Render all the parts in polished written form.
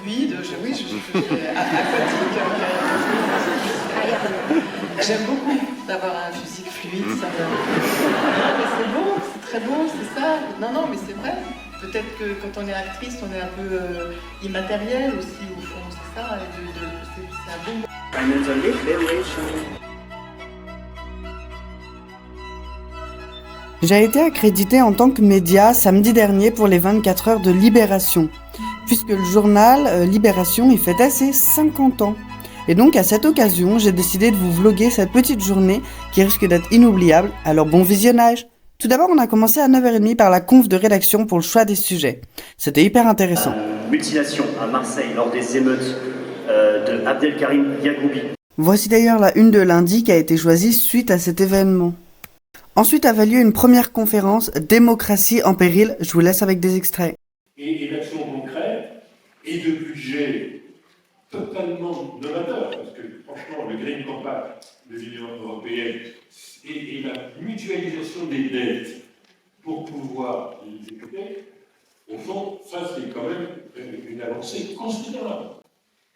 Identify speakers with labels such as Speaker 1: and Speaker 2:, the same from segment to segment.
Speaker 1: Fluide, aquatique. J'aime beaucoup d'avoir un physique fluide. Ça me... Non, mais c'est bon, c'est très bon, c'est ça. Non, mais c'est vrai. Peut-être que quand on est actrice, on est un peu immatériel aussi, au fond, c'est ça. C'est un bon...
Speaker 2: J'ai été accréditée en tant que média samedi dernier pour les 24 heures de Libération, puisque le journal Libération y fêtait ses 50 ans. Et donc à cette occasion, j'ai décidé de vous vloguer cette petite journée qui risque d'être inoubliable, alors bon visionnage. Tout d'abord, on a commencé à 9h30 par la conf de rédaction pour le choix des sujets. C'était hyper intéressant.
Speaker 3: Mutilation à Marseille lors des émeutes de Abdelkarim Yagoubi.
Speaker 2: Voici d'ailleurs la une de lundi qui a été choisie suite à cet événement. Ensuite avait lieu une première conférence « Démocratie en péril ». Je vous laisse avec des extraits.
Speaker 4: Et l'action concrète et de budget totalement novateur, parce que franchement, le Green Compact de l'Union européenne et la mutualisation des dettes pour pouvoir les exécuter, au fond, ça c'est quand même une avancée considérable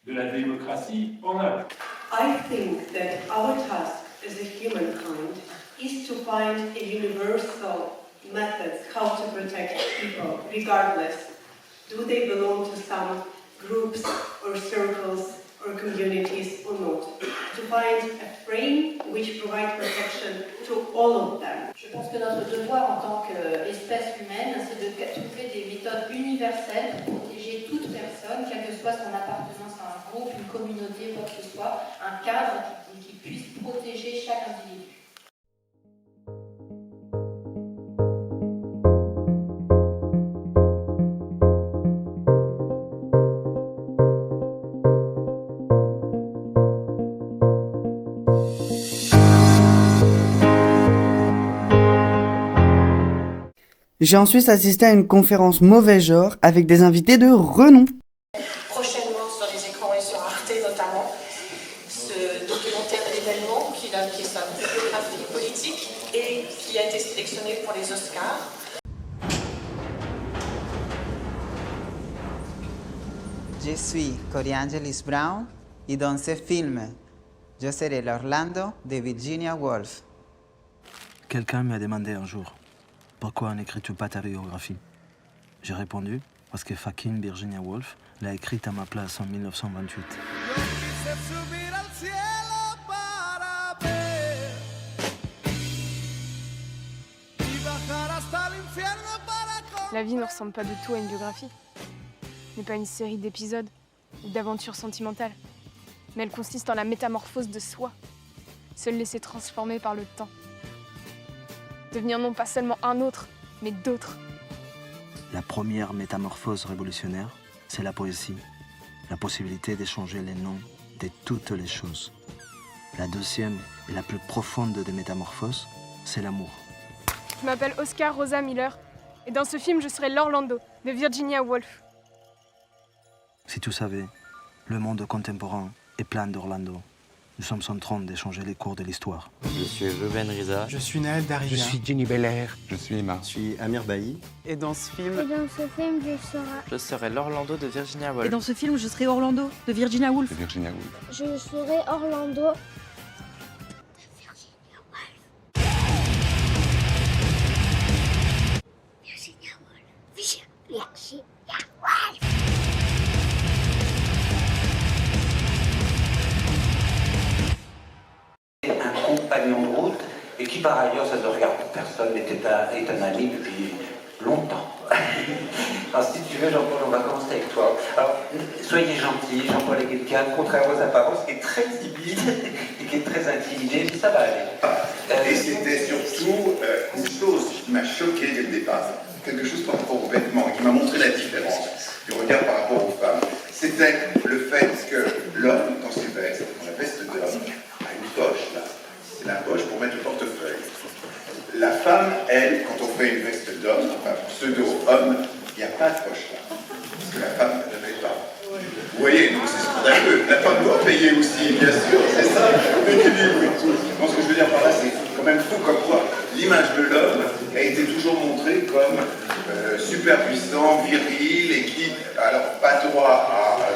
Speaker 4: de la démocratie en acte.
Speaker 5: I think that our task as a humankind is to find a universal method how to protect people, regardless. Do they belong to some groups or circles or communities or not? To find a frame which provides protection to all of them.
Speaker 6: Je pense que notre devoir en tant qu'espèce humaine, c'est de trouver des méthodes universelles pour protéger toute personne, quelle que soit son appartenance à un groupe, une communauté, quoi que ce soit, un cadre qui puisse protéger chaque individu.
Speaker 2: J'ai ensuite assisté à une conférence mauvais genre avec des invités de renom.
Speaker 7: Prochainement sur les écrans et sur Arte notamment, ce documentaire d'événement qui est sa biographie politique et qui a été sélectionné pour les Oscars.
Speaker 8: Je suis Corey Angelis Brown et dans ce film, je serai l'Orlando de Virginia Woolf.
Speaker 9: Quelqu'un m'a demandé un jour, pourquoi n'écris-tu pas ta biographie? J'ai répondu, parce que fucking Virginia Woolf l'a écrite à ma place en 1928.
Speaker 10: La vie ne ressemble pas du tout à une biographie. N'est pas une série d'épisodes ou d'aventures sentimentales. Mais elle consiste en la métamorphose de soi. Se laisser transformer par le temps. Devenir non pas seulement un autre, mais d'autres.
Speaker 9: La première métamorphose révolutionnaire, c'est la poésie. La possibilité d'échanger les noms de toutes les choses. La deuxième et la plus profonde des métamorphoses, c'est l'amour.
Speaker 10: Je m'appelle Oscar Rosa Miller. Et dans ce film, je serai l'Orlando, de Virginia Woolf.
Speaker 9: Si tu savais, le monde contemporain est plein d'Orlando. Nous sommes en train d'échanger les cours de l'histoire.
Speaker 11: Je suis Ruben Riza.
Speaker 12: Je suis Naël Daria.
Speaker 13: Je suis Jenny Belair.
Speaker 14: Je suis Emma.
Speaker 15: Je suis Amir Bailly.
Speaker 16: Et dans ce film,
Speaker 11: je serai l'Orlando de Virginia Woolf.
Speaker 17: Et dans ce film, je serai Orlando de Virginia Woolf.
Speaker 18: Je serai Orlando.
Speaker 19: Un compagnon de route et qui par ailleurs, ça ne regarde personne, est un ami depuis longtemps. Alors si tu veux Jean-Paul, on va commencer avec toi. Alors soyez gentil, Jean-Paul est quelqu'un, contrairement aux apparences, qui est très timide et qui est très intimidé, mais ça va aller.
Speaker 20: Et c'était surtout une chose qui m'a choqué dès le départ, quelque chose par rapport aux vêtements, qui m'a montré la différence du regard par rapport aux femmes. C'était le fait que l'homme, dans ses vestes, dans la veste d'homme, a une poche là. C'est la poche pour mettre le portefeuille. La femme, elle, quand on fait une veste d'homme, enfin pseudo-homme, il n'y a pas de poche là. Parce que la femme ne l'avait pas. Vous voyez, donc c'est scandaleux. La femme doit payer aussi, bien sûr, c'est ça, l'équilibre et tout. Donc ce que je veux dire par là, c'est quand même fou comme quoi l'image de l'homme a été toujours montrée comme super puissant, viril, et qui, alors, pas droit à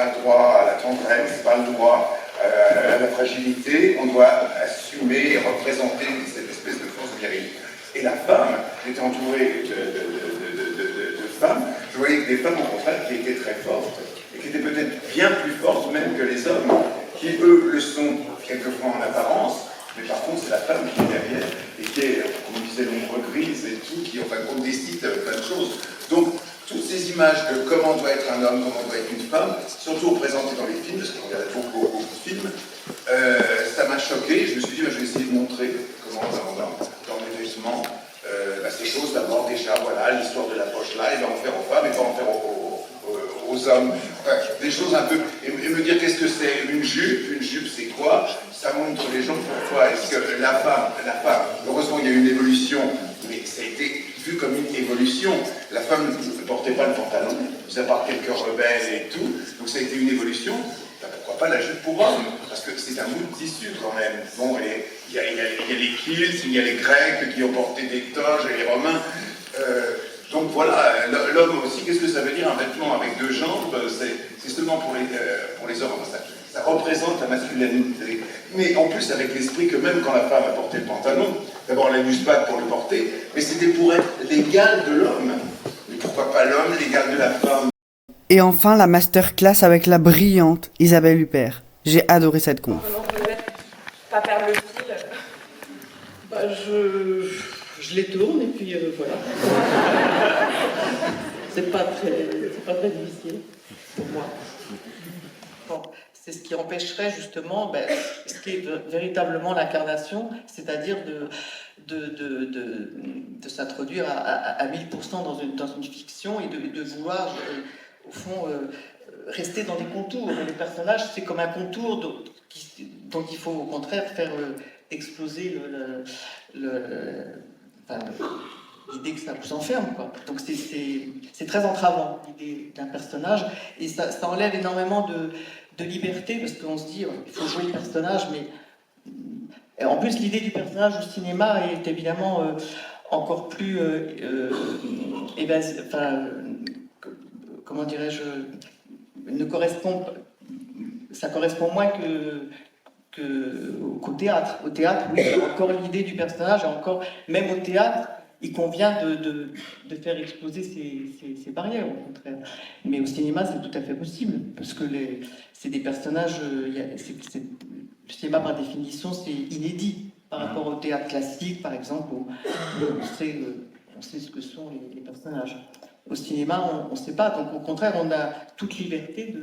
Speaker 20: pas le droit à la tendresse, pas le droit à la fragilité, on doit assumer et représenter cette espèce de force virile. Et la femme, j'étais entouré de femmes, je voyais que des femmes au contraire qui étaient très fortes, et qui étaient peut-être bien plus fortes même que les hommes, qui eux le sont quelquefois en apparence, mais par contre c'est la femme qui est derrière, et qui est, comme disait l'ombre grise et tout, qui en fin de compte décide plein de choses. Donc, toutes ces images de comment doit être un homme, comment doit être une femme, surtout représentées dans les films, parce qu'on regarde beaucoup de films, ça m'a choqué. Je me suis dit, je vais essayer de montrer comment dans mes vêtements, ces choses d'abord déjà, voilà, l'histoire de la poche là, et va en faire aux femmes, et va en faire aux hommes. Enfin, des choses un peu, et me dire qu'est-ce que c'est une jupe c'est quoi? Ça montre les gens pourquoi est-ce que la femme, heureusement il y a eu une évolution, mais ça a été vu comme une évolution. La femme ne portait pas le pantalon, mis à part quelques rebelles et tout, donc ça a été une évolution. Ben, pourquoi pas la jupe pour homme? Parce que c'est un bout de tissu quand même. Bon, il y a les kilts, il y a les Grecs qui ont porté des toges, et les Romains. Donc voilà, l'homme aussi, qu'est-ce que ça veut dire un vêtement avec deux jambes? C'est seulement pour les hommes. Ça représente la masculinité. Mais en plus avec l'esprit que même quand la femme a porté le pantalon, d'abord elle n'use pas pour le porter, mais c'était pour être l'égal de l'homme. Mais pourquoi pas l'homme, l'égal de la femme?
Speaker 2: Et enfin, la masterclass avec la brillante Isabelle Huppert. J'ai adoré cette conf.
Speaker 7: Pas perdre le fil.
Speaker 1: Bah, je les tourne et puis voilà. C'est pas très difficile pour moi. Bon, c'est ce qui empêcherait justement ce qui est véritablement l'incarnation, c'est-à-dire de s'introduire à 1000% dans une fiction et de vouloir, au fond, rester dans des contours. Les personnages, c'est comme un contour dont il faut au contraire faire exploser l'idée que ça vous enferme, quoi. Donc c'est très entravant, l'idée d'un personnage, et ça enlève énormément de liberté, parce qu'on se dit, il faut jouer le personnage, mais en plus l'idée du personnage au cinéma est évidemment encore plus comment dirais-je, ça correspond moins qu'au théâtre. Au théâtre, oui, il y a encore l'idée du personnage, et encore, même au théâtre, il convient de faire exploser ces barrières, au contraire. Mais au cinéma, c'est tout à fait possible, parce que c'est des personnages, le cinéma, par définition, c'est inédit par rapport au théâtre classique, par exemple, où on sait ce que sont les personnages. Au cinéma, on ne sait pas, donc au contraire, on a toute liberté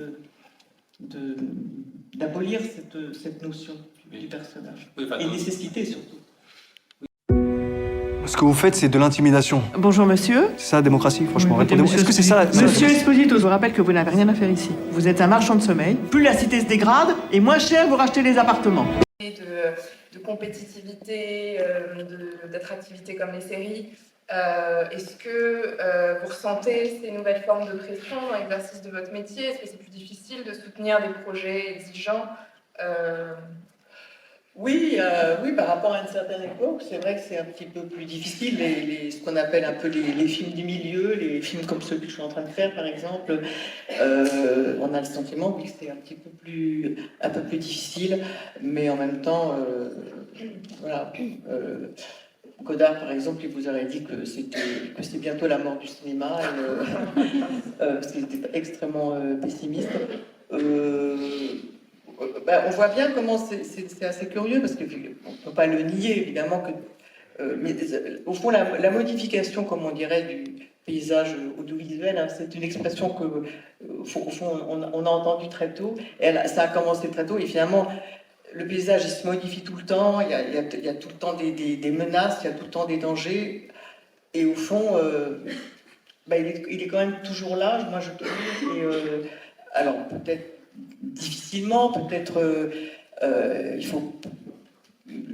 Speaker 1: d'abolir cette notion du personnage, et nécessité surtout.
Speaker 12: Ce que vous faites, c'est de l'intimidation.
Speaker 13: Bonjour monsieur.
Speaker 12: C'est ça la démocratie, franchement.
Speaker 13: Oui,
Speaker 12: Répondez-moi. Est-ce que c'est ça?
Speaker 13: Monsieur Esposito, je vous rappelle que vous n'avez rien à faire ici. Vous êtes un marchand de sommeil. Plus la cité se dégrade, et moins cher vous rachetez les appartements.
Speaker 10: De compétitivité, d'attractivité comme les séries. Est-ce que vous ressentez ces nouvelles formes de pression dans l'exercice de votre métier? Est-ce que c'est plus difficile de soutenir des projets exigeants?
Speaker 1: Oui, par rapport à une certaine époque, c'est vrai que c'est un petit peu plus difficile. Ce qu'on appelle un peu les films du milieu, les films comme celui que je suis en train de faire, par exemple, on a le sentiment que c'est un peu plus difficile, mais en même temps, voilà. Godard, par exemple, il vous aurait dit que c'est bientôt la mort du cinéma, parce qu'il était extrêmement pessimiste. On voit bien comment c'est assez curieux, parce qu'on ne peut pas le nier, évidemment, mais au fond, la modification, comme on dirait, du paysage audiovisuel, hein, c'est une expression que, au fond, on a entendue très tôt, et ça a commencé très tôt, et finalement, le paysage, il se modifie tout le temps, il y a tout le temps des menaces, il y a tout le temps des dangers, et au fond, il est quand même toujours là, moi je trouve, et alors peut-être difficilement, peut-être il faut plus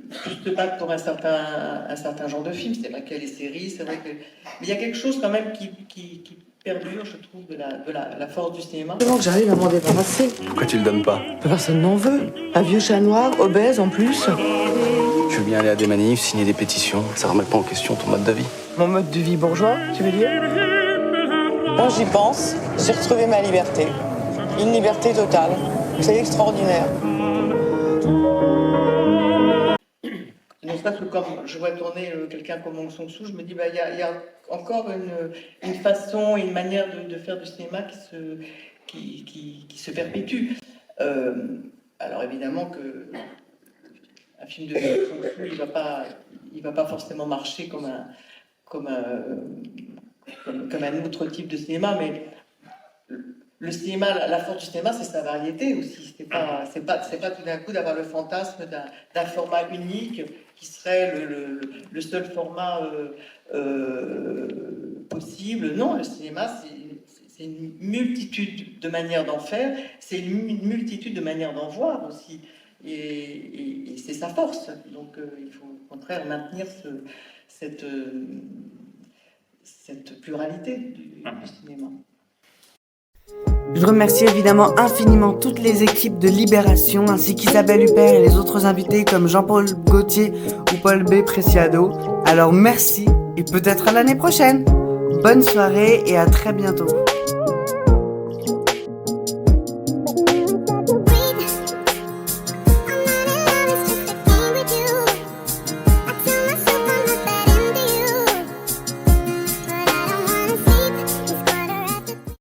Speaker 1: se battre pour un certain genre de film. C'est vrai qu'il y a les séries, c'est vrai que... Mais il y a quelque chose quand même qui perdure, je trouve, de la force du cinéma.
Speaker 13: Comment que j'arrive à m'en débarrasser?
Speaker 12: Pourquoi tu le donnes pas?
Speaker 13: Personne n'en veut. Un vieux chat noir, obèse en plus.
Speaker 12: Je veux bien aller à des manifs, signer des pétitions. Ça remet pas en question ton mode de vie.
Speaker 13: Mon mode de vie bourgeois, tu veux dire?
Speaker 14: Quand j'y pense, j'ai retrouvé ma liberté.
Speaker 1: une liberté totale. C'est extraordinaire. Ne serait-ce que comme je vois tourner quelqu'un comme Aung San Suu, je me dis il y a encore une façon, une manière de faire du cinéma qui se perpétue. Alors évidemment que un film de Aung San Suu, il va pas forcément marcher comme un autre type de cinéma, mais le cinéma, la force du cinéma, c'est sa variété aussi. C'est pas tout d'un coup d'avoir le fantasme d'un format unique qui serait le seul format possible. Non, le cinéma, c'est une multitude de manières d'en faire, c'est une multitude de manières d'en voir aussi. Et c'est sa force. Donc il faut au contraire maintenir cette pluralité du cinéma.
Speaker 2: Je remercie évidemment infiniment toutes les équipes de Libération, ainsi qu'Isabelle Huppert et les autres invités comme Jean-Paul Gaultier ou Paul B. Preciado. Alors merci et peut-être à l'année prochaine. Bonne soirée et à très bientôt.